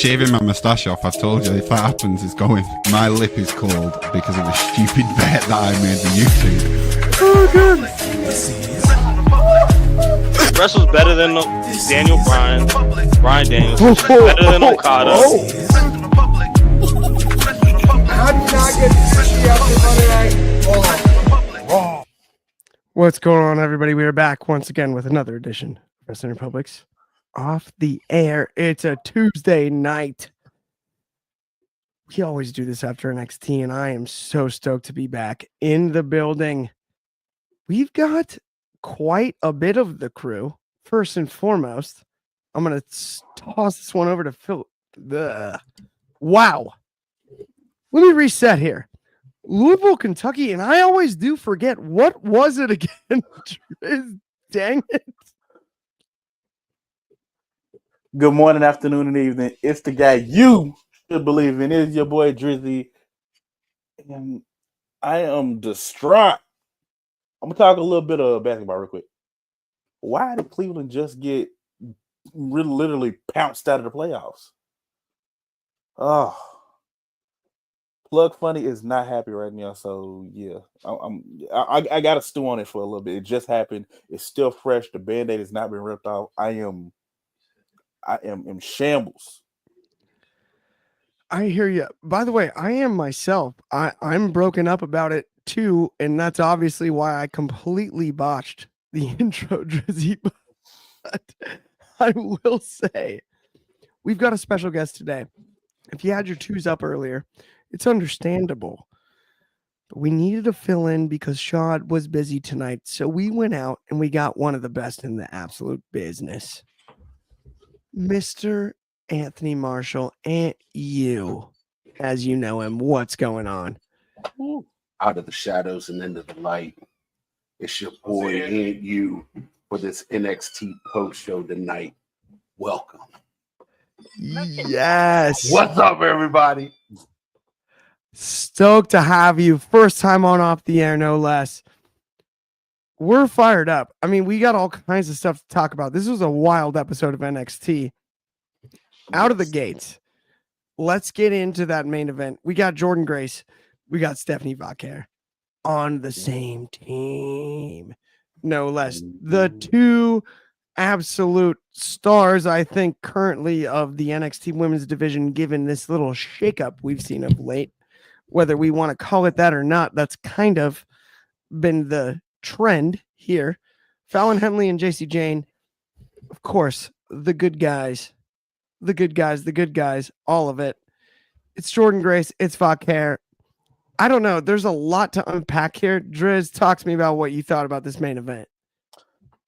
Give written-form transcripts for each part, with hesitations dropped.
shaving my moustache off. I've told you, if that happens, it's going. My lip is cold because of a stupid bet that I made with YouTube. Oh, good. Wrestle's better than Daniel Bryan Daniels. Better than Okada. How did not get sushi after Monday Night? What's going on, everybody? We are back once again with another edition of Wrestling Republic's Off the Air. It's a Tuesday night. We always do this after NXT, and I am so stoked to be back in the building. We've got quite a bit of the crew. First and foremost, I'm going to toss this one over to Phil. Wow. Let me reset here. Louisville, Kentucky, and I always do forget. What was it again? Dang it. Good morning, afternoon, and evening. It's the guy you should believe in. It is your boy Dryzzy. And I am distraught. I'm going to talk a little bit of basketball real quick. Why did Cleveland just get literally pounced out of the playoffs? Oh. Plug Funny is not happy right now, so yeah, I got to stew on it for a little bit. It just happened. It's still fresh. The Band-Aid has not been ripped off. I am in shambles. I hear you. By the way, I am myself. I'm broken up about it too, and that's obviously why I completely botched the intro, Drizzy. But I will say, we've got a special guest today. If you had your twos up earlier, it's understandable. But we needed to fill in because Shad was busy tonight. So we went out and we got one of the best in the absolute business. Mr. Anthony Marshall, and you, as you know him, what's going on? Out of the shadows and into the light. It's your boy and you for this NXT post show tonight. Welcome. Yes. What's up, everybody? Stoked to have you. First time on Off the Air, no less. We're fired up. I mean, we got all kinds of stuff to talk about. This was a wild episode of NXT. Out of the gates. Let's get into that main event. We got Jordynne Grace. We got Stephanie Vaquer on the same team. No less. The two absolute stars, I think, currently of the NXT women's division, given this little shakeup we've seen of late. Whether we want to call it that or not, that's kind of been the trend here. Fallon Henley and JC Jane, of course, the good guys, all of it. It's Jordynne Grace, it's Vaquer. I don't know. There's a lot to unpack here. Driz, talk to me about what you thought about this main event.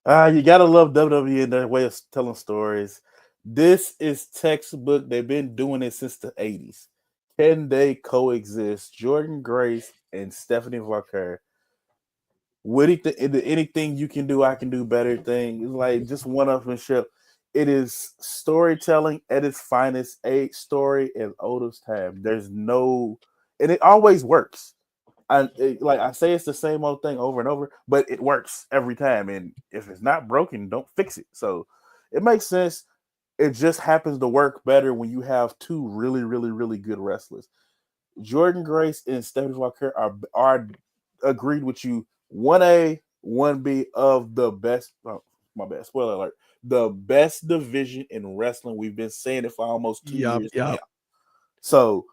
You gotta love WWE and their way of telling stories. This is textbook. They've been doing it since the 80s. Can they coexist? Jordynne Grace and Stephanie Vaquer. Anything you can do, I can do better thing. It's like just one-upmanship. It is storytelling at its finest, a story in oldest time. There's no, and it always works. Like I say, it's the same old thing over and over, but it works every time. And if it's not broken, don't fix it. So it makes sense. It just happens to work better when you have two really, really, really good wrestlers. Jordynne Grace and Stephanie Vaquer are agreed with you. 1A, 1B of the best. Oh, my bad. Spoiler alert. The best division in wrestling. We've been saying it for almost 2 years now. So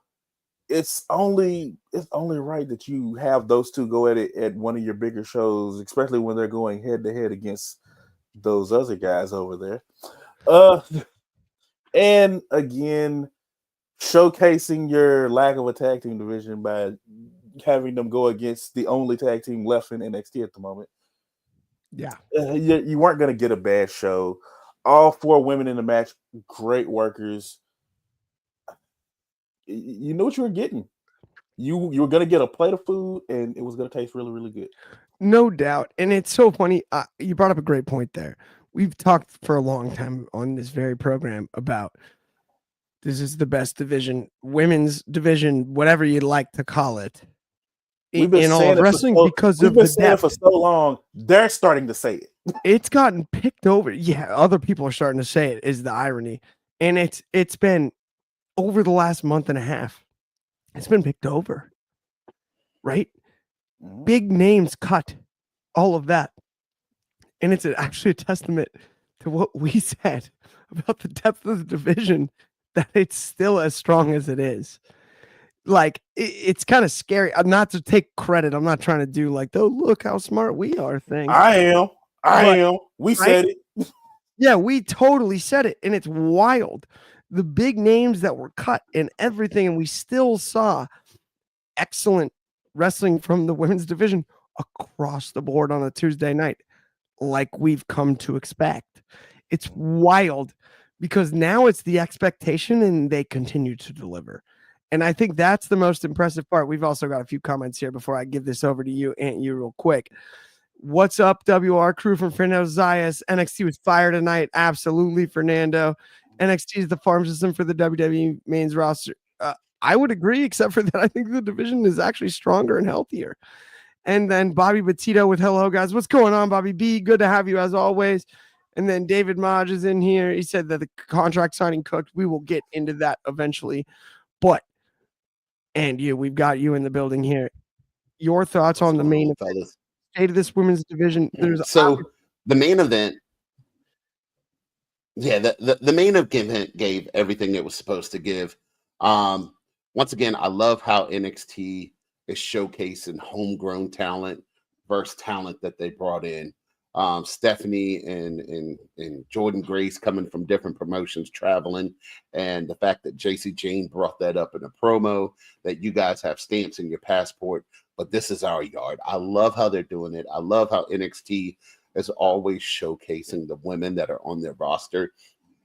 it's only right that you have those two go at it at one of your bigger shows, especially when they're going head to head against those other guys over there. And again, showcasing your lack of a tag team division by having them go against the only tag team left in NXT at the moment. Yeah. You weren't going to get a bad show. All four women in the match, great workers. You know what you were getting. You were going to get a plate of food, and it was going to taste really, really good. No doubt. And it's so funny. You brought up a great point there. We've talked for a long time on this very program about this is the best division, women's division, whatever you'd like to call it. In all of wrestling, because of the depth. For so long, they're starting to say it. It's gotten picked over. Yeah, other people are starting to say it, is the irony. And it's been over the last month and a half, it's been picked over, right? Big names cut, all of that. And it's actually a testament to what we said about the depth of the division, that it's still as strong as it is. Like, it's kind of scary. Not to take credit. I'm not trying to do like, oh, look how smart we are thing. I am. We said it. Yeah, we totally said it. And it's wild. The big names that were cut and everything, and we still saw excellent wrestling from the women's division across the board on a Tuesday night, like we've come to expect. It's wild because now it's the expectation and they continue to deliver. And I think that's the most impressive part. We've also got a few comments here before I give this over to you, Aunt You, real quick. What's up, WR crew from Fernando Zayas? NXT was fire tonight. Absolutely, Fernando. NXT is the farm system for the WWE mains roster. I would agree, except for that I think the division is actually stronger and healthier. And then Bobby Batito with hello, guys. What's going on, Bobby B? Good to have you as always. And then David Modge is in here. He said that the contract signing cooked. We will get into that eventually. But, and you, we've got you in the building here. Your thoughts on the main event, state of this women's division? There's the main event. Yeah, the main event gave everything it was supposed to give. Once again, I love how NXT is showcasing homegrown talent versus talent that they brought in. Stephanie and Jordan Grace coming from different promotions, traveling, and the fact that JC Jane brought that up in a promo, that you guys have stamps in your passport, but this is our yard. I love how they're doing it. I love how NXT is always showcasing the women that are on their roster.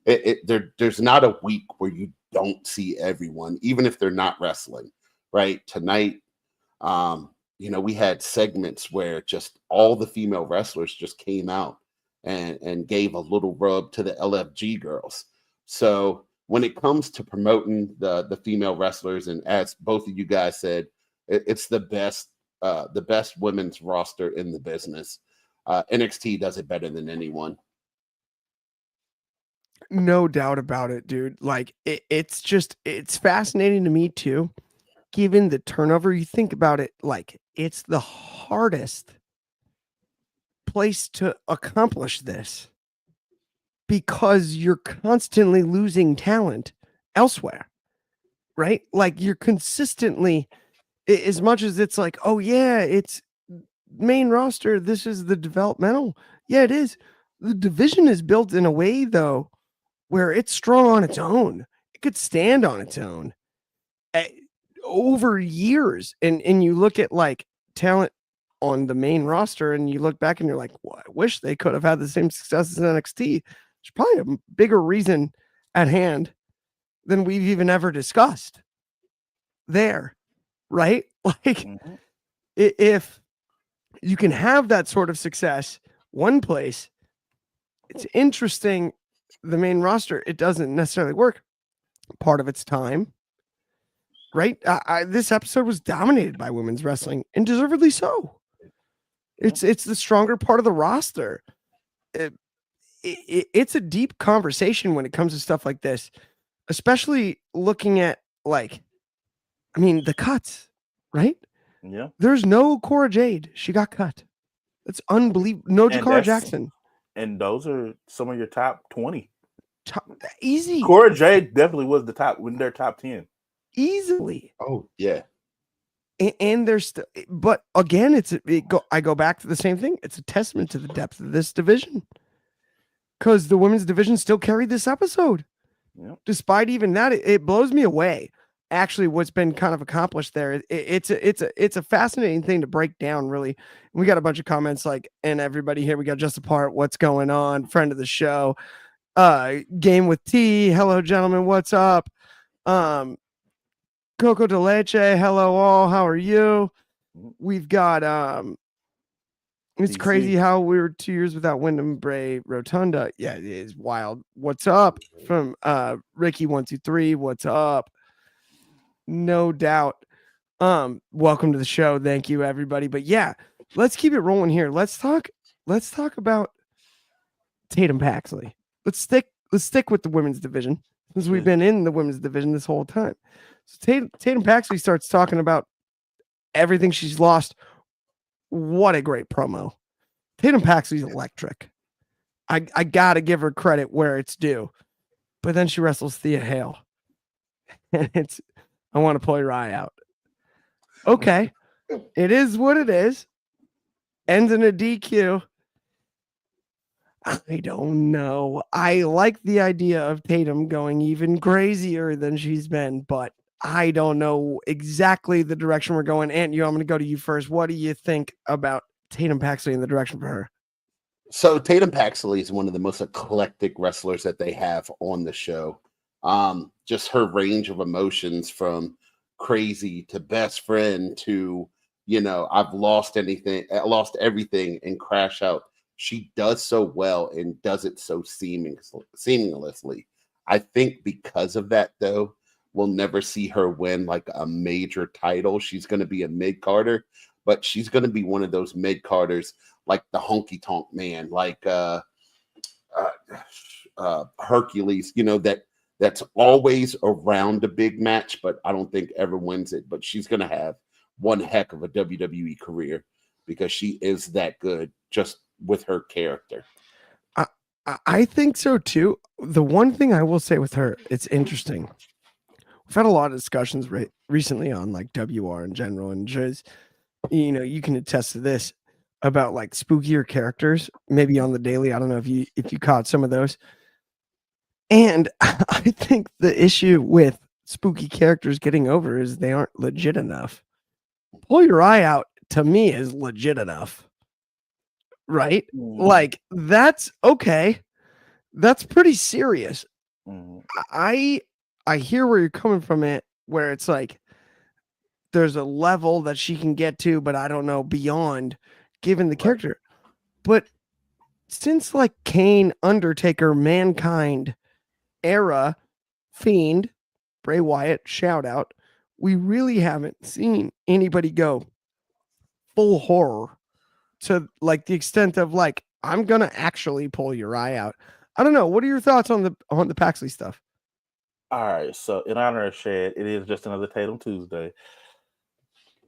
There's not a week where you don't see everyone, even if they're not wrestling, right? Tonight, we had segments where just all the female wrestlers just came out and gave a little rub to the LFG girls. So when it comes to promoting the female wrestlers, and as both of you guys said, it's the best women's roster in the business. NXT does it better than anyone. No doubt about it, dude. Like it's fascinating to me too. Given the turnover, you think about it, like it's the hardest place to accomplish this because you're constantly losing talent elsewhere, right? Like you're consistently, as much as it's like, oh yeah, it's main roster, this is the developmental. Yeah, it is. The division is built in a way though where it's strong on its own. It could stand on its own over years. And you look at like talent on the main roster and you look back and you're like, well, I wish they could have had the same success as NXT. There's probably a bigger reason at hand than we've even ever discussed there, right? Like if you can have that sort of success one place, it's interesting. The main roster, it doesn't necessarily work part of its time, right? This episode was dominated by women's wrestling, and deservedly so. It's the stronger part of the roster. It's a deep conversation when it comes to stuff like this, especially looking at the cuts, right? Yeah. There's no Cora Jade. She got cut. That's unbelievable. No Jakara Jackson. And those are some of your top 20. Easy. Cora Jade definitely was in their top 10. Easily. Oh, yeah. And there's but again, I go back to the same thing. It's a testament to the depth of this division. Because the women's division still carried this episode. Yep. Despite even that, it blows me away. Actually, what's been kind of accomplished there. It's a fascinating thing to break down, really. We got a bunch of comments and everybody here. We got Just Apart, what's going on? Friend of the show. Game with T. Hello, gentlemen. What's up? Coco de Leche. Hello, all. How are you? We've got it's DC. crazy how we were 2 years without Wyndham Bray Rotunda. Yeah, it is wild. What's up from Ricky123? What's up? No doubt. Welcome to the show. Thank you, everybody. But yeah, let's keep it rolling here. Let's talk about Tatum Paxley. Let's stick with the women's division. since we've been in the women's division this whole time. So Tatum Paxley starts talking about everything she's lost. What a great promo. Tatum Paxley's electric. I gotta give her credit where it's due. But then she wrestles Thea Hale. And it's, I want to pull your eye out. Okay. It is what it is. Ends in a DQ. I don't know. I like the idea of Tatum going even crazier than she's been, but I don't know exactly the direction we're going. Aunt, I'm going to go to you first. What do you think about Tatum Paxley and the direction for her? So Tatum Paxley is one of the most eclectic wrestlers that they have on the show. Just her range of emotions from crazy to best friend to, I've lost everything and crash out. She does so well and does it so seamlessly. I think because of that, though, we'll never see her win like a major title. She's going to be a mid-carder, but she's going to be one of those mid-carders like the Honky Tonk Man, like Hercules, that's always around a big match, but I don't think ever wins it. But she's going to have one heck of a WWE career because she is that good just with her character. I think so too. The one thing I will say with her, it's interesting. We've had a lot of discussions recently on like WR in general, and just, you can attest to this about like spookier characters, maybe on the daily. I don't know if you caught some of those. And I think the issue with spooky characters getting over is they aren't legit enough. Pull Your Eye Out to me is legit enough. Right? Like, that's okay. That's pretty serious. I hear where you're coming from, it where it's like there's a level that she can get to, but I don't know beyond given the character. But since like Kane, Undertaker, Mankind era, Fiend, Bray Wyatt, shout out, we really haven't seen anybody go full horror to like the extent of like, I'm gonna actually pull your eye out. I don't know. What are your thoughts on the Paxley stuff? All right, so in honor of Shad, it is just another Tatum Tuesday.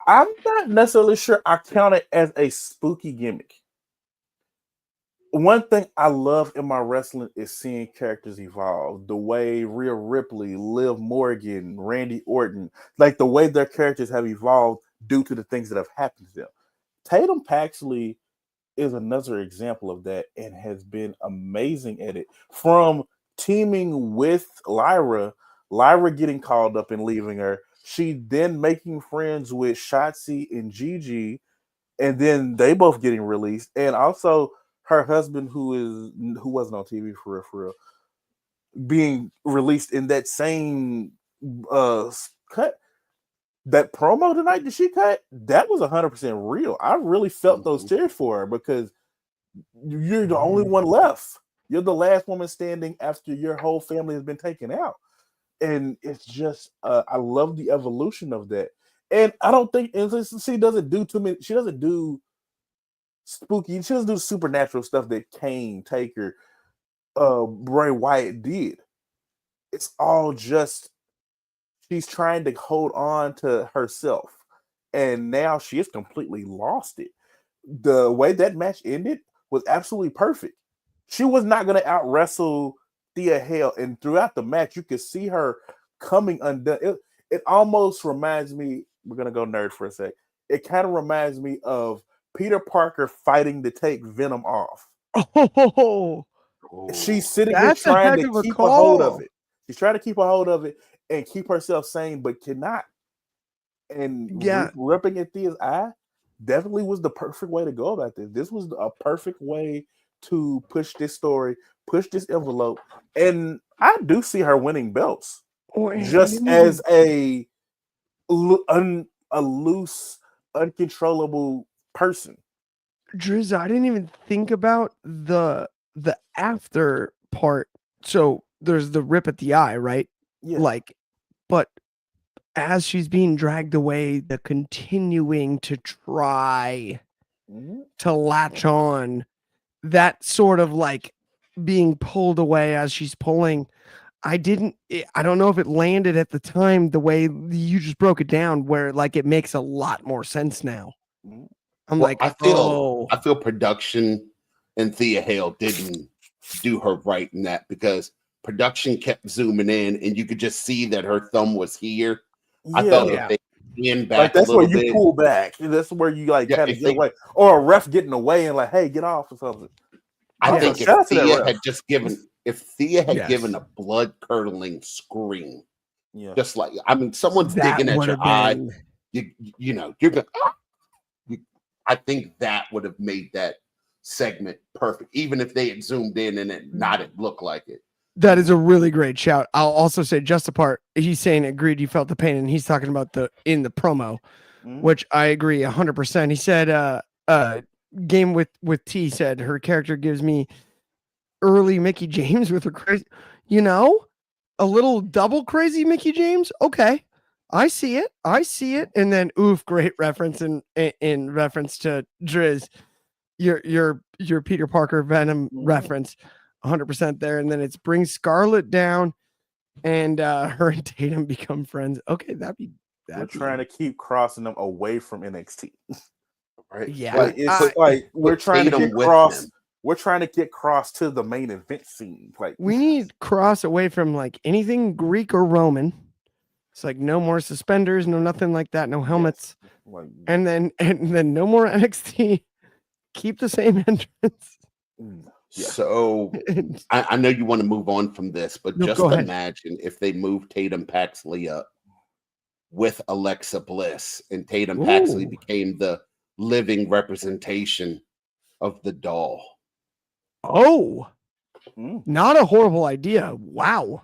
I'm not necessarily sure I count it as a spooky gimmick. One thing I love in my wrestling is seeing characters evolve. The way Rhea Ripley, Liv Morgan, Randy Orton, like the way their characters have evolved due to the things that have happened to them. Tatum Paxley is another example of that and has been amazing at it. From teaming with Lyra getting called up and leaving her, she then making friends with Shotzi and Gigi, and then they both getting released, and also her husband who wasn't on TV for real, being released in that same cut. That promo tonight that she cut, that was 100% real. I really felt those tears for her because you're the only one left. You're the last woman standing after your whole family has been taken out. And it's just, I love the evolution of that. And I don't think, she doesn't do too many, she doesn't do spooky, she doesn't do supernatural stuff that Kane, Taker, Bray Wyatt did. It's all just, she's trying to hold on to herself. And now she has completely lost it. The way that match ended was absolutely perfect. She was not going to out wrestle Thea Hale. And throughout the match, you could see her coming undone. It almost reminds me, we're going to go nerd for a sec. It kind of reminds me of Peter Parker fighting to take Venom off. Oh, she's sitting there trying to keep a hold of it. She's trying to keep a hold of it and keep herself sane, but cannot. And ripping at Thea's eye definitely was the perfect way to go about this. This was a perfect way to push this story, push this envelope. And I do see her winning belts just as a loose, uncontrollable person. Drizz, I didn't even think about the after part. So there's the rip at the eye, right? Yeah. Like, but as she's being dragged away, the continuing to try to latch on, that sort of like being pulled away as she's pulling. I don't know if it landed at the time the way you just broke it down, where like it makes a lot more sense now. I'm Well, like, I feel production and Thea Hale didn't do her right in that, because production kept zooming in and you could just see that her thumb was here. I felt Yeah. if they leaned Like back a that's where little you bit. pull back. That's where you like Yeah, kind of if get they, away, or a ref getting away and like, hey, get off or something. I Yeah. think if Shout out to that Thea ref. had just given Yes. a blood curdling scream, Yeah, just like, I mean, someone's That digging at would your have eye, been you know, you're gonna. I think that would have made that segment perfect, even if they had zoomed in and it not it look like it. that is a really great shout. I'll also say just apart, he's saying agreed you felt the pain, and he's talking about in the promo, which I agree 100%. He said game with T said her character gives me early Mickey James with her crazy, a little double crazy Mickey James. Okay. I see it. And then oof, great reference in reference to Driz. Your Peter Parker Venom reference 100% there. And then it's bring Scarlet down and her and Tatum become friends. Okay, we're trying to keep crossing them away from NXT. Right? Yeah. Like it's like we're trying to Tatum get with cross. them. We're trying to get cross to the main event scene. Like we need cross away from like anything Greek or Roman. It's like no more suspenders, no nothing like that, no helmets. yes. Like, And then no more NXT. Keep the same entrance. yeah. So I know you want to move on from this, but No, just go ahead. imagine if they moved Tatum Paxley up with Alexa Bliss, and Tatum Paxley Ooh. became the living representation of the doll. Oh, not a horrible idea. Wow.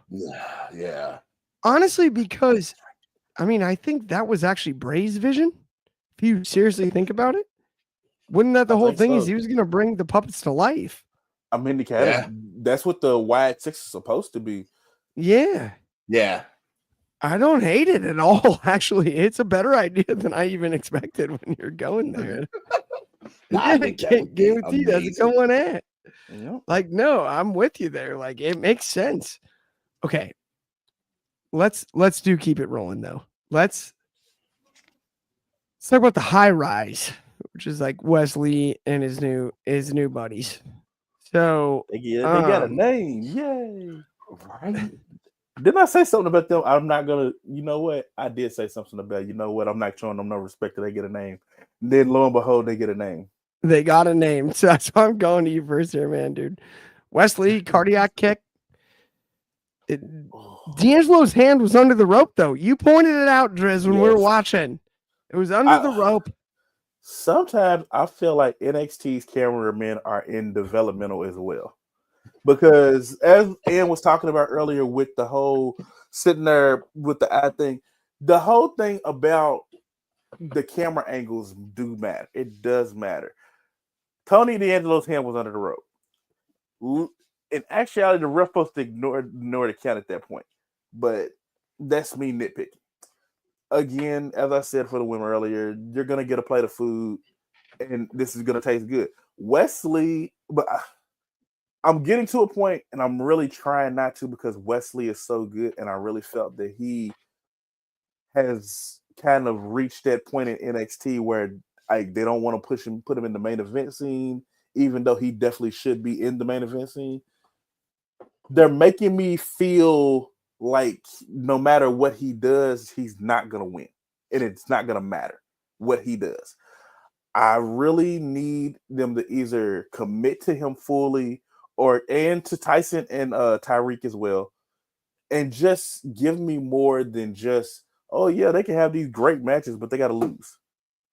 Yeah. Honestly, because I mean, I think that was actually Bray's vision. If you seriously think about it, wouldn't that the whole think thing is so. he was going to bring the puppets to life? I mean, that's what the Wyatt Six is supposed to be. Yeah. Yeah. I don't hate it at all. Actually, it's a better idea than I even expected when you're going there. I think that would be Game with T, that's a good one at. Yep. Like, no, I'm with you there. Like, it makes sense. Okay. Let's do keep it rolling though. Let's talk about the high rise, which is like Wesley and his new buddies. So They got a name. Yay. Right. Didn't I say something about them? I'm not gonna, you know what? I did say something about, you know what? I'm not showing them no respect till they get a name. And then lo and behold, they get a name. they got a name. So that's why I'm going to you first here, man, dude. Wesley, cardiac kick. D'Angelo's hand was under the rope, though. You pointed it out, Driz, when we were watching. It was under the rope. Sometimes I feel like NXT's cameramen are in developmental as well. Because as Ann was talking about earlier with the whole sitting there with the eye thing, the whole thing about the camera angles do matter. It does matter. Tony D'Angelo's hand was under the rope. In actuality, the ref supposed to ignore the count at that point. But that's me nitpicking. Again, as I said for the women earlier, you're going to get a plate of food, and this is going to taste good. Wesley, but I'm getting to a point, and I'm really trying not to because Wesley is so good, and I really felt that he has kind of reached that point in NXT where they don't want to put him in the main event scene, even though he definitely should be in the main event scene. They're making me feel like no matter what he does, he's not going to win. And it's not going to matter what he does. I really need them to either commit to him fully and to Tyson and Tyreek as well. And just give me more than just, oh yeah, they can have these great matches, but they got to lose.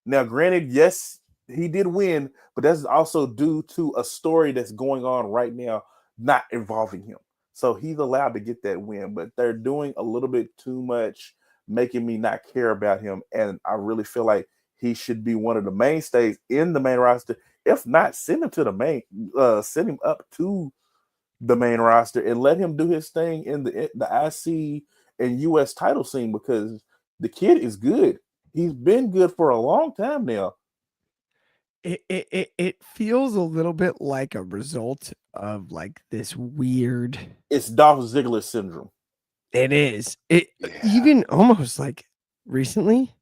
Now, granted, yes, he did win, but that's also due to a story that's going on right now, not involving him. So he's allowed to get that win, but they're doing a little bit too much, making me not care about him. And I really feel like he should be one of the mainstays in the main roster. If not, send him to the send him up to the main roster and let him do his thing in the IC and US title scene, because the kid is good. He's been good for a long time now. It feels a little bit like a result of like this weird. It's Dolph Ziggler syndrome. It is. It even almost like recently,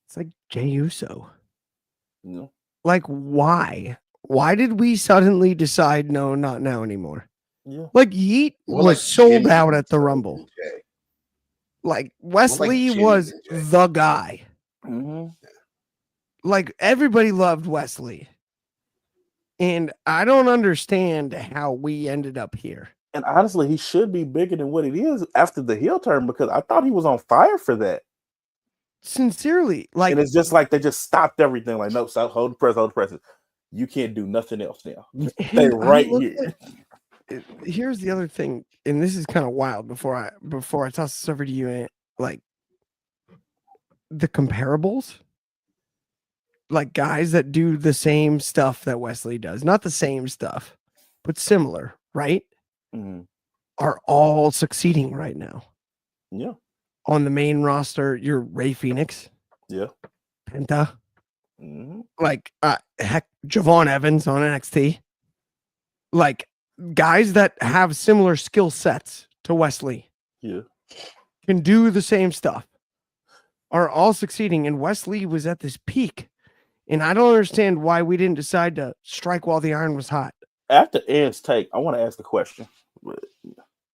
it's like Jey Uso. You know? Like, why? Why did we suddenly decide no, not now anymore? Yeah. Like Yeet More was like sold Jimmy out at the Uso Rumble. than Jay. Like Wesley Jimmy was than Jay. the guy. Mm-hmm. Like everybody loved Wesley. And I don't understand how we ended up here. And honestly, he should be bigger than what he is after the heel turn because I thought he was on fire for that. Sincerely, like, And it's just like they just stopped everything. Like, no, stop, hold the press. You can't do nothing else now. Stay and I right look here. here's the other thing, and this is kind of wild before I toss this over to you, like the comparables, like guys that do the same stuff that Wesley does, not the same stuff, but similar, right? Mhm. Are all succeeding right now. Yeah. On the main roster, you're Ray Phoenix, Yeah. Penta, Mhm. like heck, Javon Evans on NXT, like guys that have similar skill sets to Wesley. Yeah. Can do the same stuff, are all succeeding. And Wesley was at this peak. And I don't understand why we didn't decide to strike while the iron was hot. After Ed's take, I want to ask the question. Let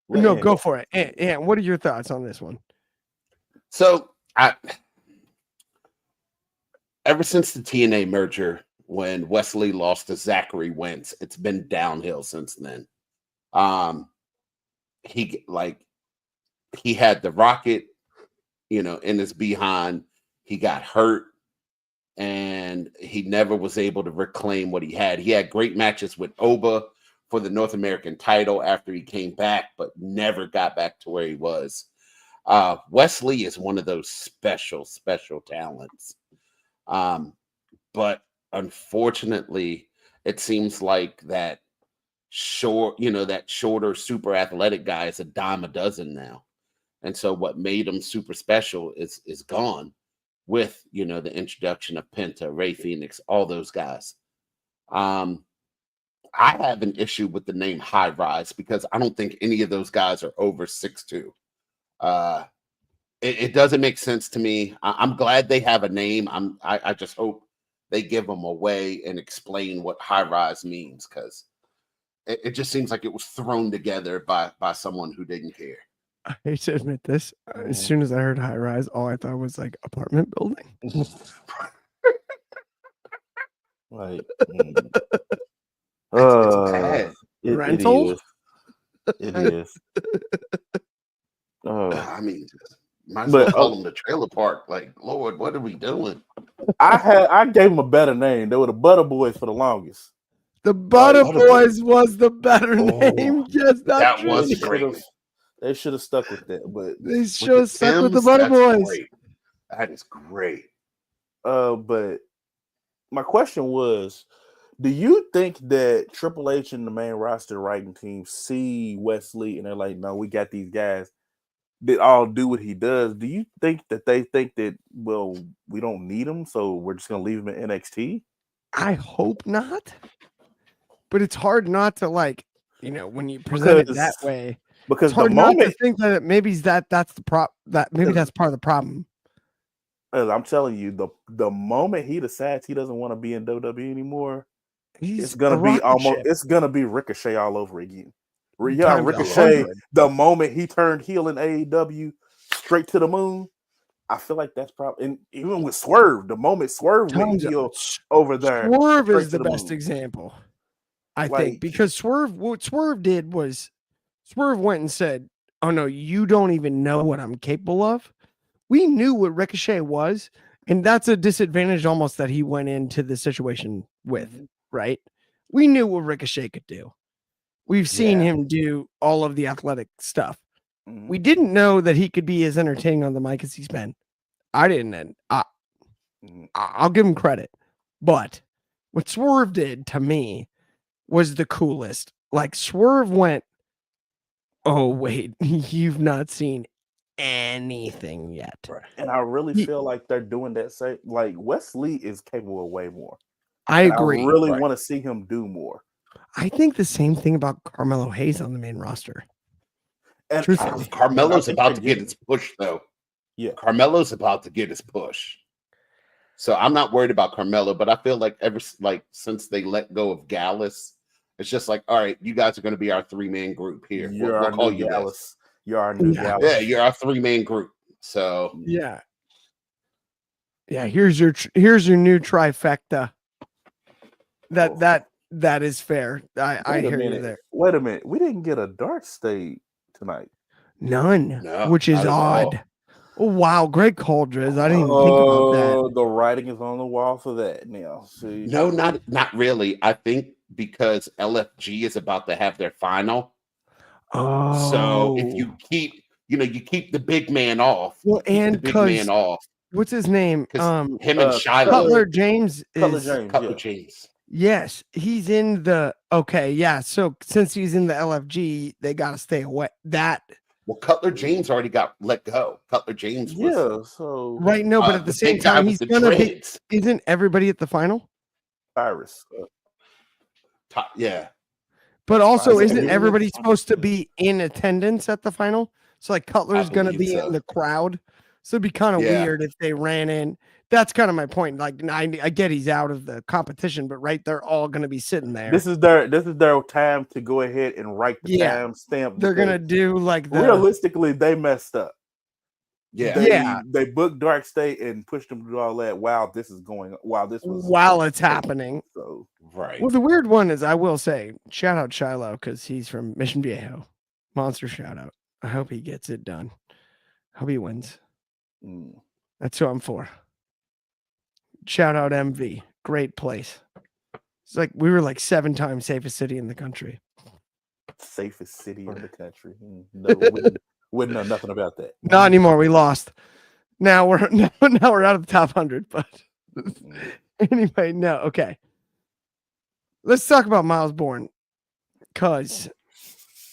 No, Ed go for it. And what are your thoughts on this one? So ever since the TNA merger, when Wesley lost to Zachary Wentz, it's been downhill since then. He had the rocket, in his behind. He got hurt, and he never was able to reclaim what he had. He had great matches with Oba for the North American title after he came back, but never got back to where he was. Wesley is one of those special talents. But unfortunately, it seems like that shorter, super athletic guy is a dime a dozen now. And so what made him super special is gone with, the introduction of Penta, Ray Phoenix, all those guys. I have an issue with the name High Rise because I don't think any of those guys are over 6'2". It doesn't make sense to me. I'm glad they have a name. I just hope they give them away and explain what high rise means, because it just seems like it was thrown together by someone who didn't care. I hate to admit this. As soon as I heard high rise, all I thought was like apartment building. Like, It's bad. Rental? It is. I mean, might as well call them the trailer park. Like, Lord, what are we doing? I gave them a better name. They were the Butter Boys for the longest. The Butter Boys was the better name. Yes, that was great. They should have stuck with that, but they should have stuck with the Butter Boys. Great. That is great. But my question was, do you think that Triple H and the main roster writing team see Wesley and they're like, no, we got these guys that all do what he does? Do you think that they think that, well, we don't need him, so we're just going to leave him in NXT? I hope not. But it's hard not to, like, when you present it that way. Because it's hard the moment, not to think that maybe that's part of the problem. I'm telling you, the moment he decides he doesn't want to be in WWE anymore, it's gonna be Ricochet all over again. Yeah, Ricochet. The moment he turned heel in AEW, straight to the moon. I feel like that's probably, and even with Swerve, the moment Swerve went heel over there, Swerve is the best example, I think, because what Swerve did was Swerve went and said, "Oh no, you don't even know what I'm capable of." We knew what Ricochet was, and that's a disadvantage almost that he went into the situation with, right? We knew what Ricochet could do. We've seen him do all of the athletic stuff. Mm-hmm. We didn't know that he could be as entertaining on the mic as he's been. I didn't, and I'll give him credit. But what Swerve did to me was the coolest. Like, Swerve went, oh, wait, you've not seen anything yet. Right. And I really feel like they're doing that same. Like, Wesley is capable of way more. I agree. I really want to see him do more. I think the same thing about Carmelo Hayes on the main roster. And Truthfully. Carmelo's I think about to they're get his push, though. Yeah. Carmelo's about to get his push. So I'm not worried about Carmelo, but I feel like since they let go of Gallus, it's just like, all right, you guys are going to be our 3-man group here. You're We'll our call new you Gallus. this. You're our new Yeah. Gallus. Yeah, you're our 3-man group. So Yeah. Yeah, here's your new trifecta. That is fair. I Wait a hear you minute. there. Wait a minute. We didn't get a dark state tonight. None, No, which is not at all. odd. Oh, wow, great call, Driz. I didn't even think about that. The writing is on the wall for that now. See, No, not really. I think because LFG is about to have their final. Oh, So if you keep the big man off. well, Keep the and big man because off. what's his name? Because him and Shiloh, Cutler James Cutler is James. Cutler Yeah. James. yes, he's in the okay, yeah. So since he's in the LFG, they gotta stay away. Well, Cutler James already got let go. Cutler James was Yeah. So Right, no, but at the same big guy time, with he's the gonna be. dreads. Isn't everybody at the final? Cyrus. Yeah. But also, Fine. isn't everybody supposed to be in attendance at the final? So like Cutler's gonna believe be so. in the crowd. So it'd be kind of Yeah. weird if they ran in. That's kind of my point. Like I get he's out of the competition, but right, they're all gonna be sitting there. This is their time to go ahead and write the Yeah. time stamp. They're gonna do like the realistically, they messed up. Yeah. They booked Dark State and pushed them through all that. Wow, this is going. Wow, this was while it's happening. So Right. Well, the weird one is I will say, shout out Shiloh because he's from Mission Viejo. Monster shout out. I hope he gets it done. Hope he wins. That's who I'm for. Shout out MV. Great place. It's like we were like 7 times safest city in the country. Safest city in the country. No, wouldn't know nothing about that. Not anymore. We lost. Now we're out of the top 100. But anyway, no. Okay. Let's talk about Miles Bourne, cause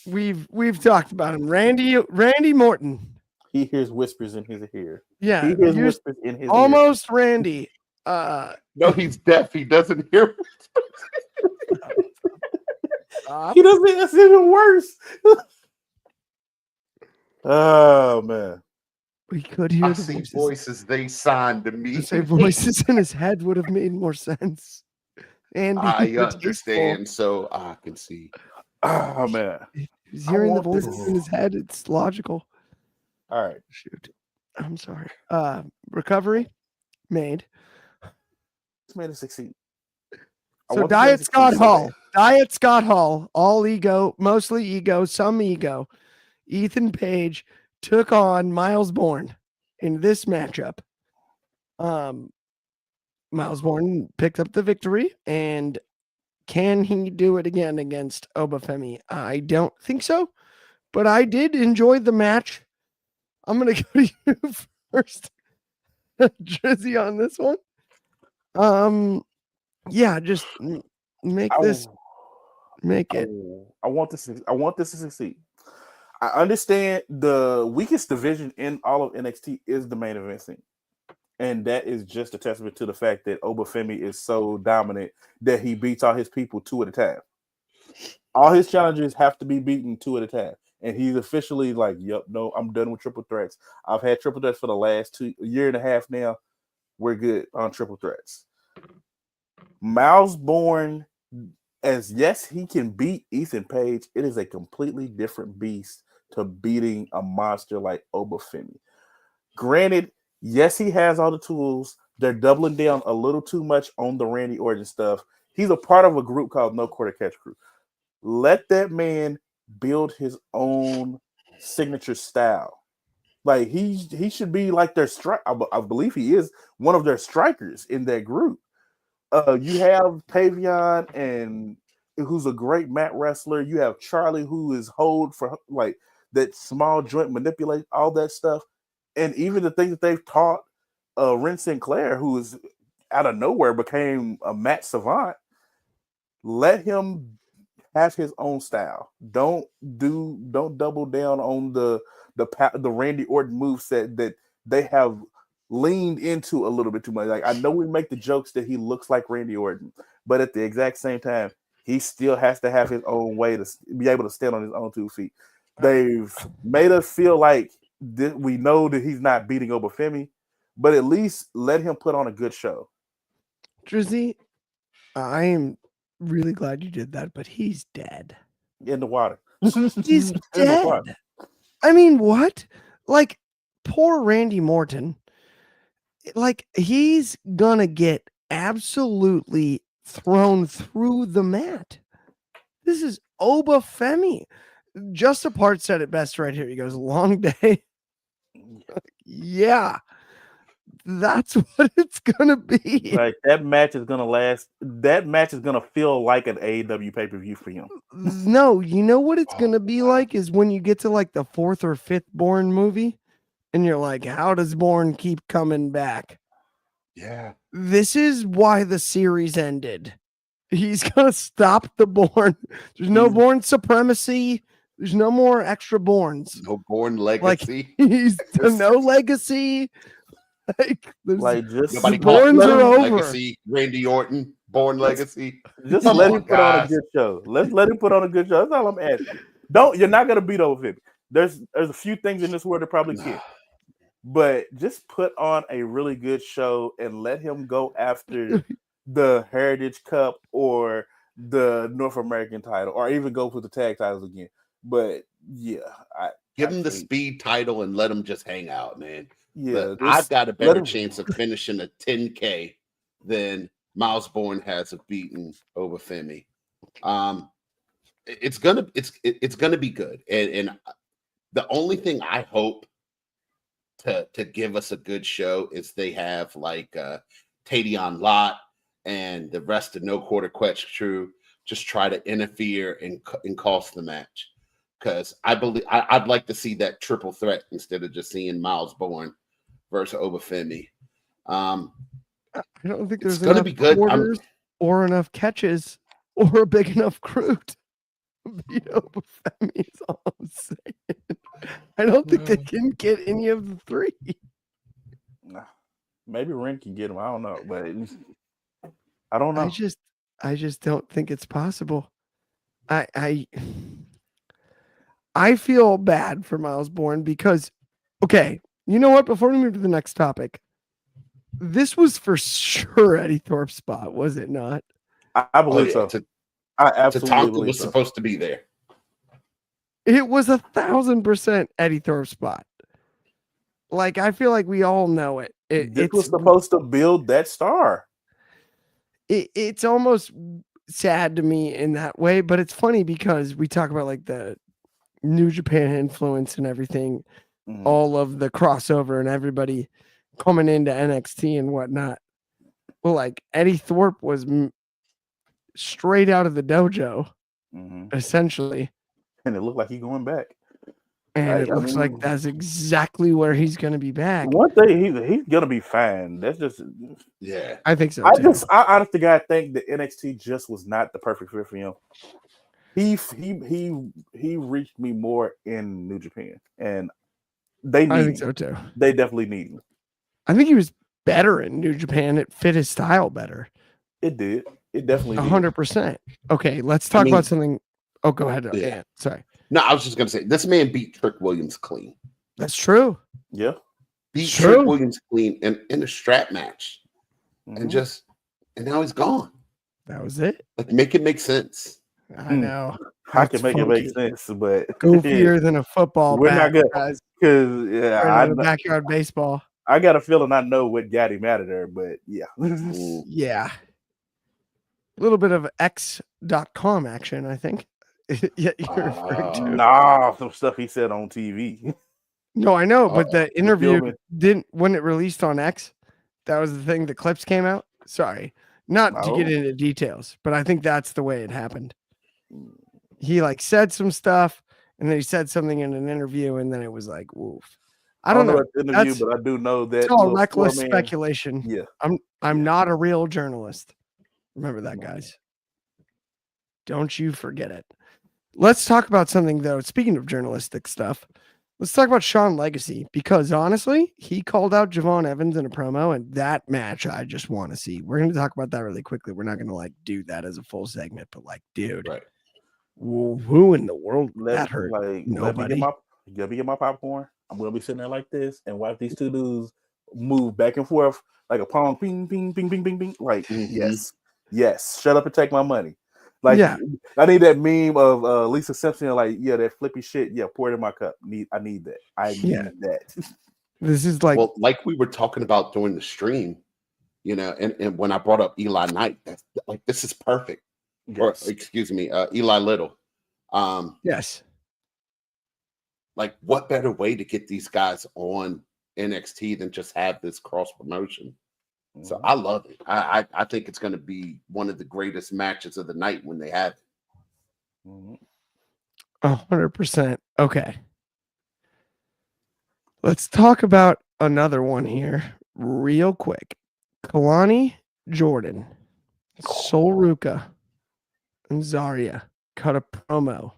we've talked about him. Randy Morton. He hears whispers in his ear. Yeah, he hears whispers in his almost ear. Randy. No, he's deaf. He doesn't hear. He doesn't. It's even worse. Oh man. We could hear I the see voices. voices they signed to me. To say voices in his head would have made more sense. Andy, I understand, so I can see. Oh man. He's hearing the voices in his head. It's logical. All right. Shoot. I'm sorry. Recovery made. This man to succeed. So Diet Scott Hall. Diet Scott Hall. All ego, mostly ego, some ego. Ethan Page took on Miles Bourne in this matchup. Miles Bourne picked up the victory, and can he do it again against Femi? I don't think so, but I did enjoy the match. I'm gonna go to you first, Drizzy, on this one. Yeah, just make it. I want this to succeed. I understand the weakest division in all of NXT is the main event scene. And that is just a testament to the fact that Femi is so dominant that he beats all his people 2 at a time. All his challengers have to be beaten 2 at a time. And he's officially like, yep, no, I'm done with triple threats. I've had triple threats for the last year and a half now. We're good on triple threats. Miles Bourne, yes, he can beat Ethan Page. It is a completely different beast to beating a monster like Femi. Granted, yes, he has all the tools. They're doubling down a little too much on the Randy Orton stuff. He's a part of a group called No Quarter Catch Crew. Let that man build his own signature style. Like he should be like their strike. I believe he is one of their strikers in that group. You have Tavion, and who's a great mat wrestler. You have Charlie, who is hold for like that small joint manipulate, all that stuff. And even the things that they've taught Ren Sinclair, who is out of nowhere became a mat savant. Let him have his own style. Don't double down on the Randy Orton moveset that they have leaned into a little bit too much. Like, I know we make the jokes that he looks like Randy Orton, but at the exact same time, he still has to have his own way to be able to stand on his own 2 feet. They've made us feel like we know that he's not beating Femi, but at least let him put on a good show. Drizzy, I am really glad you did that, but he's dead. In the water. He's In the water. dead. I mean, what? Like, poor Randy Morton. Like, he's gonna get absolutely thrown through the mat. This is Oba Femi. Just Apart said it best right here. He goes, long day. Yeah. That's what it's gonna be. Like that match is gonna last. That match is gonna feel like an AEW pay-per-view for him. No, you know what it's gonna be like is when you get to like the 4th or 5th Bourne movie, and you're like, how does Bourne keep coming back? Yeah. This is why the series ended. He's gonna stop the Bourne. There's no Bourne supremacy. There's no more extra Bournes. No Bourne legacy. Like he's no legacy. Like just Nobody Bournes are over. Legacy, Randy Orton, Bourne legacy. Just let him put on a good show. Let's let him put on a good show. That's all I'm asking. You're not gonna beat over Femi. There's a few things in this world that probably can. But just put on a really good show and let him go after the Heritage Cup or the North American title, or even go for the tag titles again. But yeah, give him the speed title and let him just hang out, man. Yeah, I've got a better chance of finishing a 10K than Miles Bourne has of beating over Femi. It's gonna be good, and the only thing I hope to give us a good show is they have like Tadion Lott and the rest of No Quarter Quetch crew just try to interfere and cost the match, because I believe I'd like to see that triple threat instead of just seeing Miles Bourne versus Obafemi. I don't think there's going to be good. Or enough catches or a big enough crew to beat Obafemi. Is all I'm saying. I don't think they can get any of the three. Maybe Ren can get him. I don't know, but I don't know. I just don't think it's possible. I feel bad for Miles Bourne because, okay, you know what? Before we move to the next topic, this was for sure Eddie Thorpe's spot, was it not? I believe so. I absolutely believe was supposed to be there. It was 1,000% Eddie Thorpe's spot. Like, I feel like we all know it. This was supposed to build that star. It's almost sad to me in that way, but it's funny because we talk about like the New Japan influence and everything, all of the crossover and everybody coming into NXT and whatnot. Well, like Eddie Thorpe was straight out of the dojo, essentially. And it looked like he's going back. And it looks like that's exactly where he's going to be back. One day he's going to be fine. That's just I think so. I honestly God think that NXT just was not the perfect fit for him. He reached me more in New Japan, and I think so too. They definitely need him. I think he was better in New Japan. It fit his style better. It did. It definitely 100%. Okay, let's talk about something. Oh, go ahead. Yeah. Sorry. No, I was just going to say, this man beat Trick Williams clean. That's true. Yeah. Beat Trick Williams clean in a strap match. And now he's gone. That was it. Like, make it make sense. I know. I can make it make sense, but goofier than a football. We're not good because backyard baseball. I got a feeling I know what got him out of there, but yeah. Yeah. A little bit of X.com action, I think. You're referring to. Nah, some stuff he said on TV. No, I know, but the interview when it released on X, that was the thing. The clips came out. Sorry, not to get into details, but I think that's the way it happened. He like said some stuff, and then he said something in an interview, and then it was like, woof. I don't know. Interview, but I do know that it's all reckless speculation. Yeah, I'm not a real journalist. Remember that, guys. Don't you forget it. Let's talk about something, though. Speaking of journalistic stuff, let's talk about Shawn Legacy, because honestly, he called out Javon Evans in a promo, and that match I just want to see. We're going to talk about that really quickly. We're not going to like do that as a full segment, but like, dude, Who in the world Let that hurt? let Nobody. me get my popcorn. I'm gonna be sitting there like this and watch these two dudes move back and forth like a pong, ping, ping, ping, ping, ping, ping. Like yes, shut up and take my money. Like Yeah. I need that meme of Lisa Simpson, like that flippy shit. Yeah, pour it in my cup. I need that. I need Yeah. that. This is like Well, like we were talking about during the stream, and when I brought up Eli Knight, that's like this is perfect. Or Yes. excuse me, Eli Little. yes. Like what better way to get these guys on NXT than just have this cross promotion? So I love it. I think it's going to be one of the greatest matches of the night when they have it. 100%. Okay. Let's talk about another one here real quick. Kalani Jordan, Sol Ruka, and Zarya cut a promo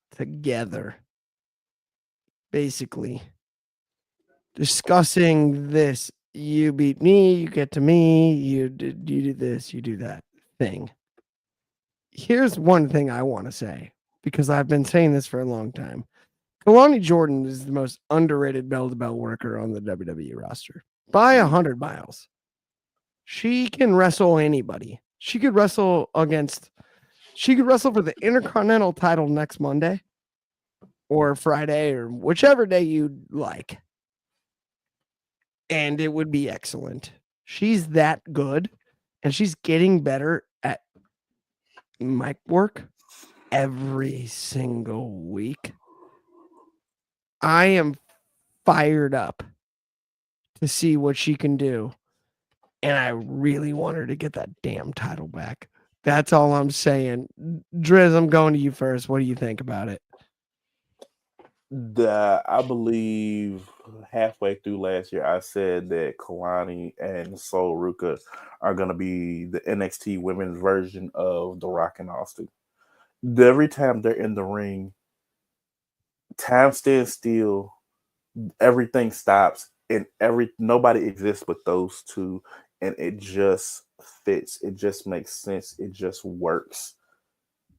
together, basically discussing this. You beat me, you get to me, you do this, you do that thing. Here's one thing I want to say, because I've been saying this for a long time. Kalani Jordan is the most underrated bell-to-bell worker on the WWE roster by 100 miles. She can wrestle anybody. She could wrestle for the Intercontinental title next Monday or Friday or whichever day you'd like. And it would be excellent. She's that good, and she's getting better at mic work every single week. I am fired up to see what she can do, and I really want her to get that damn title back. That's all I'm saying. Driz, I'm going to you first. What do you think about it? I believe halfway through last year, I said that Kalani and Sol Ruka are going to be the NXT women's version of The Rock and Austin. Every time they're in the ring, time stands still, everything stops, and nobody exists but those two, and it just fits. It just makes sense. It just works.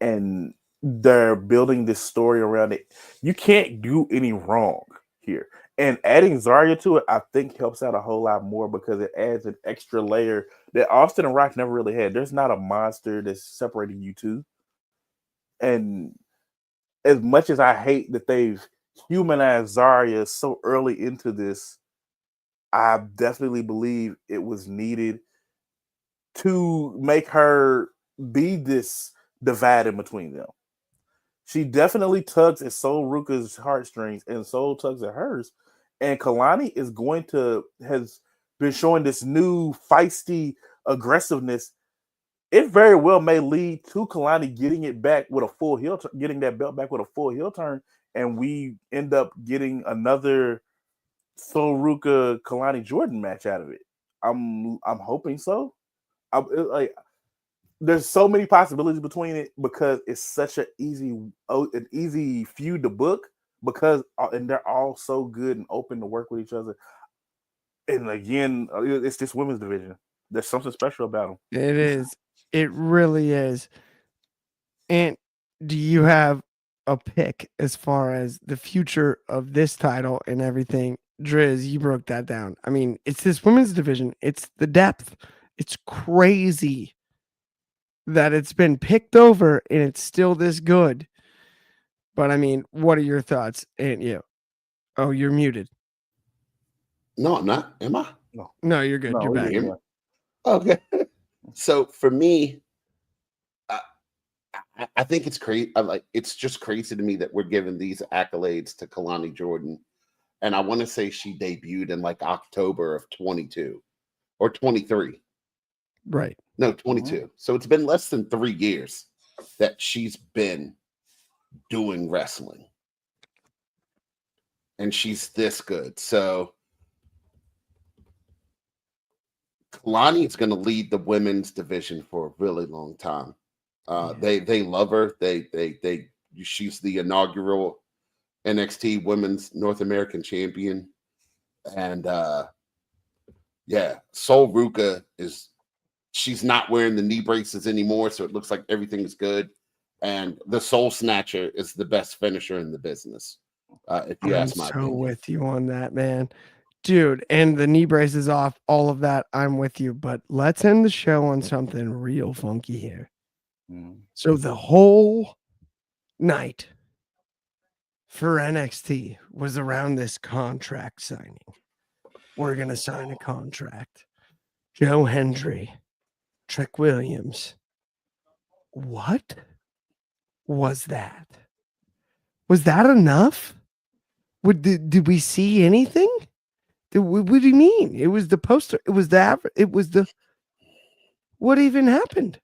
And they're building this story around it. You can't do any wrong here. And adding Zarya to it, I think, helps out a whole lot more because it adds an extra layer that Austin and Rock never really had. There's not a monster that's separating you two. And as much as I hate that they've humanized Zarya so early into this, I definitely believe it was needed to make her be this divide in between them. She definitely tugs at Sol Ruka's heartstrings, and Sol tugs at hers. And Kalani has been showing this new feisty aggressiveness. It very well may lead to Kalani getting it back with a full heel, getting that belt back with a full heel turn, and we end up getting another Sol Ruka Kalani Jordan match out of it. I'm hoping so. There's so many possibilities between it because it's such an easy feud to book and they're all so good and open to work with each other. And again, it's this women's division. There's something special about them. It is. It really is. And do you have a pick as far as the future of this title and everything? Driz, you broke that down. I mean, it's this women's division. It's the depth. It's crazy that it's been picked over and it's still this good. But I mean, what are your thoughts? And you? Oh, you're muted. No, I'm not. Am I? No, you're good. No, You're back. Okay. So for me, I think it's crazy. It's just crazy to me that we're giving these accolades to Kalani Jordan. And I want to say she debuted in like October of 22 or 23. Right. No, 22. So it's been less than 3 years that she's been doing wrestling. And she's this good. So Kalani is going to lead the women's division for a really long time. They love her. She's the inaugural NXT Women's North American Champion. And Sol Ruka she's not wearing the knee braces anymore, so it looks like everything is good. And the Soul Snatcher is the best finisher in the business. If you I'm ask my so opinion. with you on that, man. Dude, and the knee braces off, all of that, I'm with you. But let's end the show on something real funky here. So the whole night for NXT was around this contract signing. We're going to sign a contract. Joe Hendry, Trick Williams. What was that? Was that enough? Did we see anything? What do you mean? It was the poster. It was the what even happened?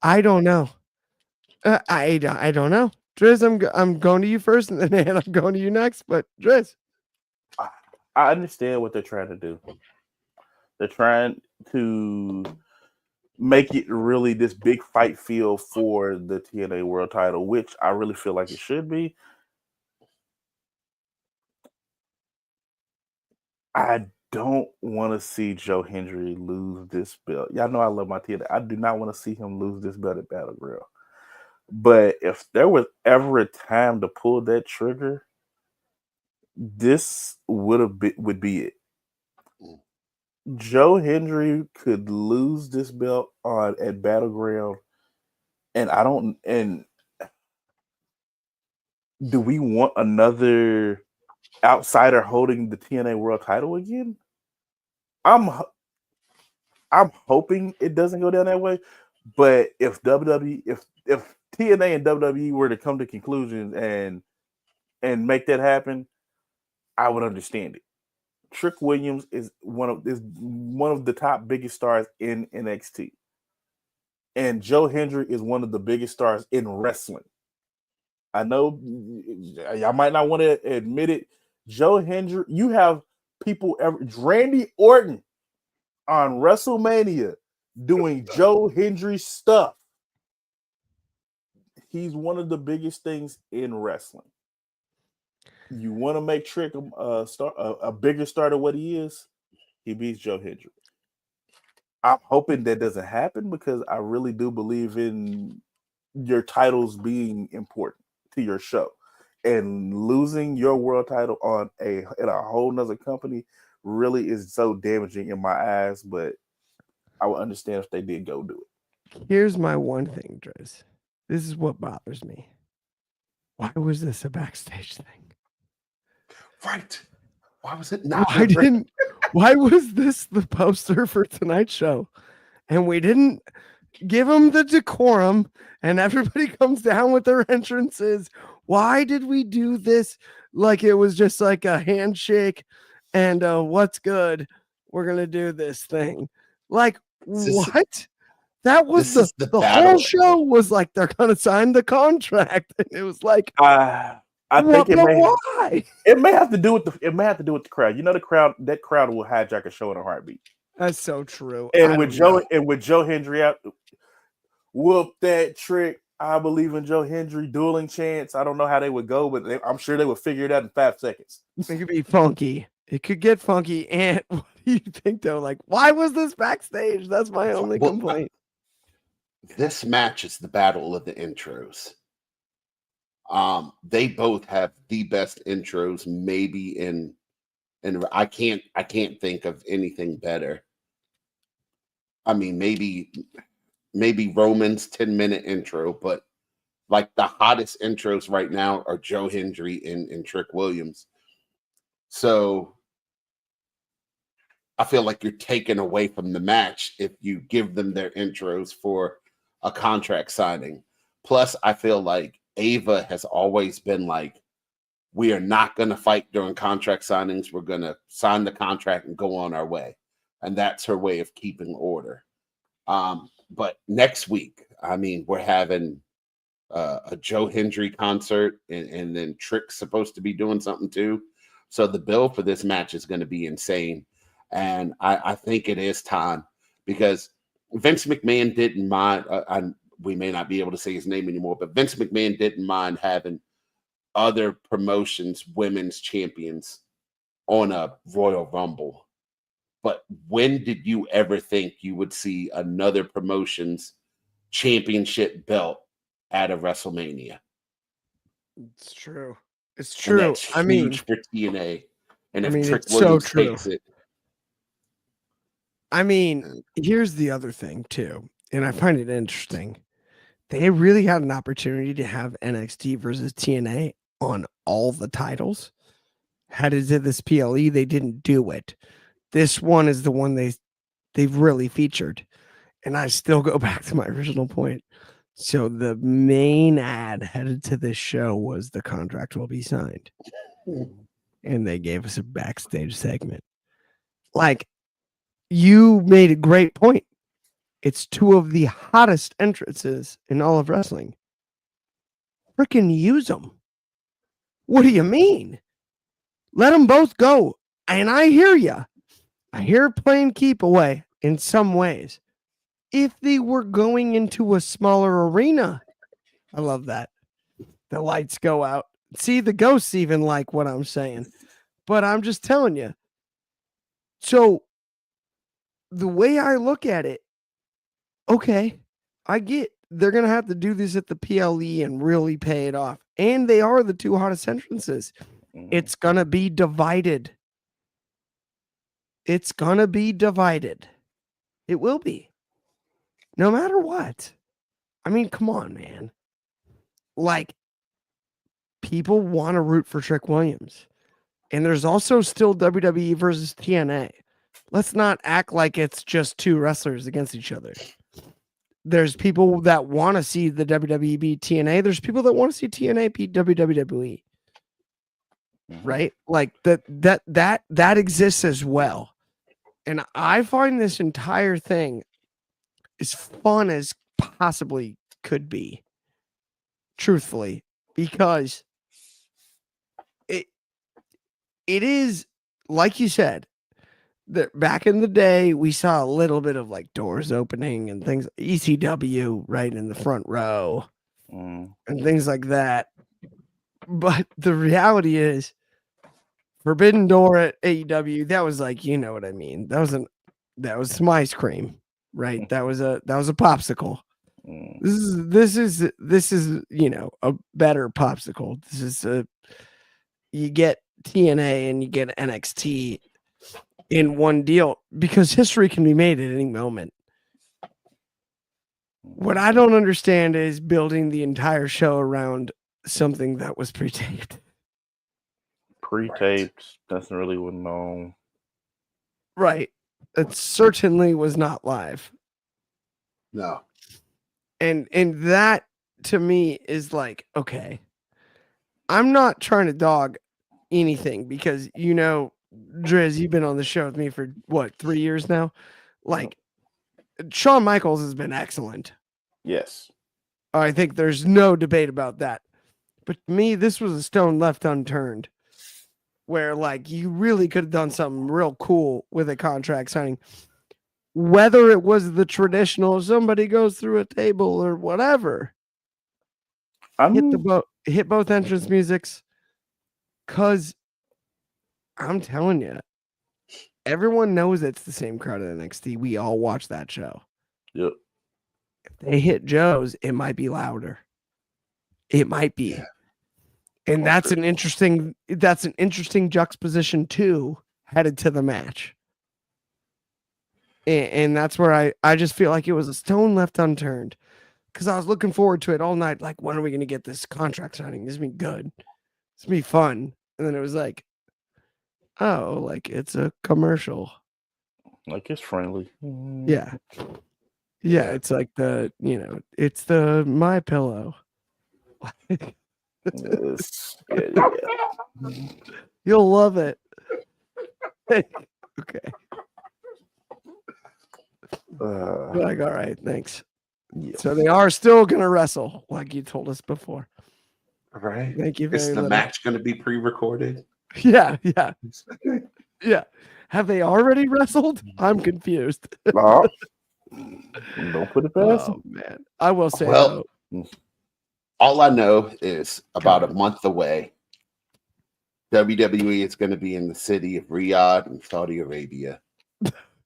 I don't know. I don't know. Driz, I'm going to you first, and then I'm going to you next. But Driz, I understand what they're trying to do. They're trying to make it really this big fight feel for the TNA World Title, which I really feel like it should be. I don't want to see Joe Hendry lose this belt. Y'all know I love my TNA. I do not want to see him lose this belt at Battleground. But if there was ever a time to pull that trigger, this would be it. Joe Hendry could lose this belt at Battleground, and do we want another outsider holding the TNA World Title again? I'm hoping it doesn't go down that way, but if WWE, if TNA and WWE were to come to conclusions and make that happen, I would understand it. Trick Williams is one of the top biggest stars in NXT, and Joe Hendry is one of the biggest stars in wrestling. I know y'all might not want to admit it. Joe Hendry, you have people Randy Orton on WrestleMania doing Joe Hendry stuff. He's one of the biggest things in wrestling. You want to make Trick a bigger star than what he is, he beats Joe Hendry. I'm hoping that doesn't happen because I really do believe in your titles being important to your show. And losing your world title in a whole nother company really is so damaging in my eyes, but I would understand if they did go do it. Here's my one thing, Driz. This is what bothers me. Why was this a backstage thing? Right. Why was it not? Why was this the poster for tonight's show? And we didn't give them the decorum and everybody comes down with their entrances. Why did we do this like it was just like a handshake and what's good? We're going to do this thing. Like, what? That was the whole show was like, they're going to sign the contract. And it was like, I think it may have to do with the crowd. You know, that crowd will hijack a show in a heartbeat. That's so true. And with Joe Hendry out, whoop that Trick. I believe in Joe Hendry dueling chants. I don't know how they would go, but I'm sure they would figure it out in 5 seconds. It could be funky. It could get funky. And what do you think though? Like, why was this backstage? That's my only complaint. This match is the battle of the intros. They both have the best intros, maybe in I can't think of anything better. I mean, maybe Roman's 10-minute intro, but like the hottest intros right now are Joe Hendry and Trick Williams. So I feel like you're taken away from the match if you give them their intros for a contract signing. Plus, I feel like Ava has always been like, we are not going to fight during contract signings. We're going to sign the contract and go on our way. And that's her way of keeping order. But next week, I mean, we're having a Joe Hendry concert and then Trick's supposed to be doing something too. So the bill for this match is going to be insane. And I think it is time because Vince McMahon didn't mind. We may not be able to say his name anymore, but Vince McMahon didn't mind having other promotions, women's champions on a Royal Rumble. But when did you ever think you would see another promotion's championship belt at a WrestleMania. It's true. It's And true. that's I mean, huge for TNA. And I if mean, Trick it's so Williams true. takes it, I mean, here's the other thing too, and I find it interesting. They really had an opportunity to have NXT versus TNA on all the titles. Headed to this PLE, they didn't do it. This one is the one they've really featured. And I still go back to my original point. So the main ad headed to this show was the contract will be signed. And they gave us a backstage segment. Like, you made a great point. It's two of the hottest entrances in all of wrestling. Freaking use them. What do you mean? Let them both go. And I hear you. I hear playing keep away in some ways. If they were going into a smaller arena, I love that. The lights go out. See, the ghosts even like what I'm saying. But I'm just telling you. So, the way I look at it, okay, I get they're going to have to do this at the PLE and really pay it off. And they are the two hottest entrances. It's going to be divided. It's going to be divided. It will be. No matter what. I mean, come on, man. Like, people want to root for Trick Williams. And there's also still WWE versus TNA. Let's not act like it's just two wrestlers against each other. There's people that want to see the WWE beat TNA. There's people that want to see TNA beat WWE. Right? Like that exists as well. And I find this entire thing as fun as possibly could be. Truthfully, because it is, like you said, that back in the day we saw a little bit of like doors opening and things, ECW right in the front row and things like that. But the reality is, Forbidden Door at AEW, that was like, you know what I mean. That was some ice cream, right? That was a popsicle. This is you know, a better popsicle. This is you get TNA and you get NXT in one deal because history can be made at any moment. What I don't understand is building the entire show around something that was pre-taped. Pre-taped doesn't really was known. Right. It certainly was not live. no. And that to me is like, okay, I'm not trying to dog anything because, you know, Driz, you've been on the show with me for what, 3 years now? Like, Shawn Michaels has been excellent. Yes. I think there's no debate about that. But to me, this was a stone left unturned where, like, you really could have done something real cool with a contract signing. Whether it was the traditional, somebody goes through a table or whatever. Hit both entrance musics. Because I'm telling you, everyone knows it's the same crowd at NXT. We all watch that show. Yep. If they hit Joe's, it might be louder. It might be. Yeah. And that's an interesting juxtaposition too, headed to the match. And that's where I just feel like it was a stone left unturned. Because I was looking forward to it all night. Like, when are we going to get this contract signing? This is going to be good. It's going to be fun. And then it was like, oh, like it's a commercial. Like, it's friendly. Yeah. Yeah, it's like the, you know, it's the My Pillow. Yes. Yeah. You'll love it. Okay. Like, all right, thanks. Yeah. So they are still gonna wrestle, like you told us before. Right. Thank you Is very the much. match going to be pre-recorded? Yeah. Yeah. Have they already wrestled? I'm confused. Don't put it past Oh man. I will say Well, though, all I know is about a month away, WWE is going to be in the city of Riyadh in Saudi Arabia.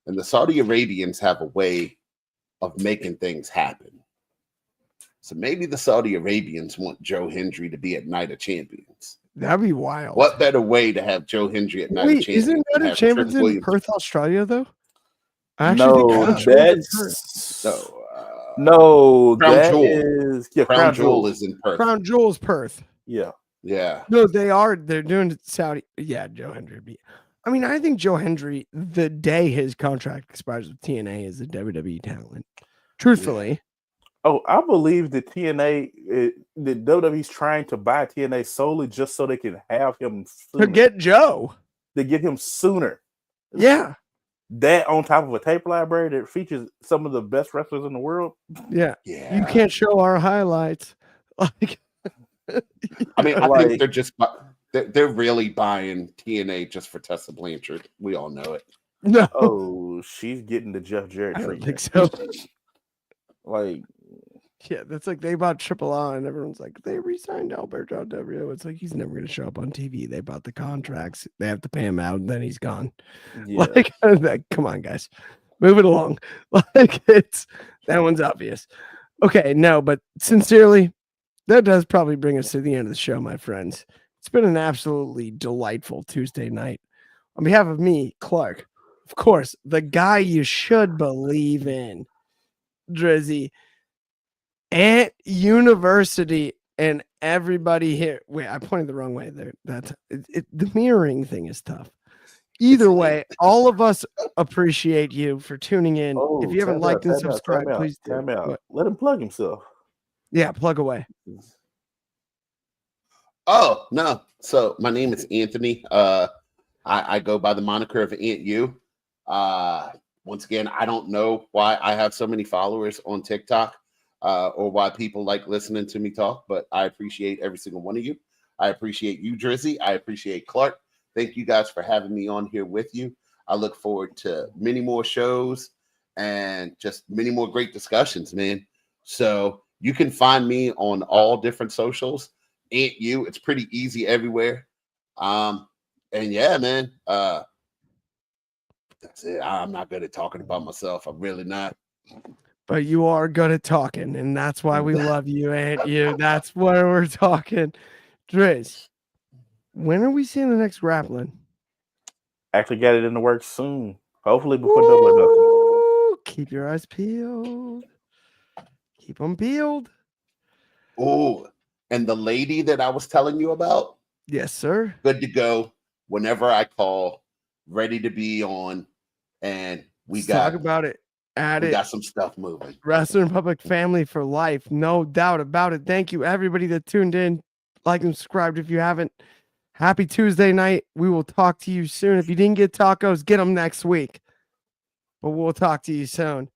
And the Saudi Arabians have a way of making things happen. So maybe the Saudi Arabians want Joe Hendry to be at Night of Champions. That'd be wild. What better way to have Joe Hendry at Night of Wait, Champions? isn't than Night of have Champions Trick in Williams? Perth, Australia, though? I actually No, think Crown Jewel's in Perth. that's No, Crown Jewel. is Crown Jewel is in Perth. Crown Jewel's Perth. Yeah. Yeah. No, they're doing Saudi. Yeah, Joe Hendry. I mean, I think Joe Hendry, the day his contract expires with TNA, is a WWE talent. Truthfully. Oh, I believe that that WWE's trying to buy TNA solely just so they can have him sooner. To get Joe. To get him sooner. Yeah. That on top of a tape library that features some of the best wrestlers in the world. Yeah. Yeah. You can't show our highlights. Like, I mean, I Like- think they're really buying TNA just for Tessa Blanchard. We all know it. no. Oh, she's getting the Jeff Jarrett I don't treatment. think so. Like, Yeah, that's like they bought Triple R and everyone's like, they re-signed Alberto Del Rio. It's like he's never going to show up on TV. They bought the contracts. They have to pay him out, and then he's gone. yeah. Like, come on, guys. Move it along. Like that one's obvious. Okay, no, but sincerely, that does probably bring us to the end of the show, my friends. It's been an absolutely delightful Tuesday night. On behalf of me, Clark, of course, the guy you should believe in, Drizzy, Ant University, and everybody here. Wait, I pointed the wrong way there. That's the mirroring thing is tough. Either way, all of us appreciate you for tuning in. Oh, if you haven't time liked out, and time out, subscribed, time out, please do. time out. What? Let him plug himself. Yeah, plug away. Oh, no. So my name is Anthony. I go by the moniker of Ant U. Once again, I don't know why I have so many followers on TikTok or why people like listening to me talk, but I appreciate every single one of you. I appreciate you, Drizzy. I appreciate Clark. Thank you guys for having me on here with you. I look forward to many more shows and just many more great discussions, man. So you can find me on all different socials. Ant U, it's pretty easy everywhere. And yeah, man, that's it. I'm not good at talking about myself. I'm really not. But you are good at talking, and that's why we love you, Ant You. That's why we're talking. Driz, when are we seeing the next grappling? Actually got it in the works soon. Hopefully before Double or Nothing. Ooh, keep your eyes peeled. Keep them peeled. Oh, and the lady that I was telling you about, Yes, sir. good to go whenever I call, ready to be on, and Let's talk about it. we got some stuff moving. Wrestling Republic family for life. No doubt about it. Thank you, everybody that tuned in. Like and subscribed if you haven't. Happy Tuesday night. We will talk to you soon. If you didn't get tacos, get them next week. But we'll talk to you soon.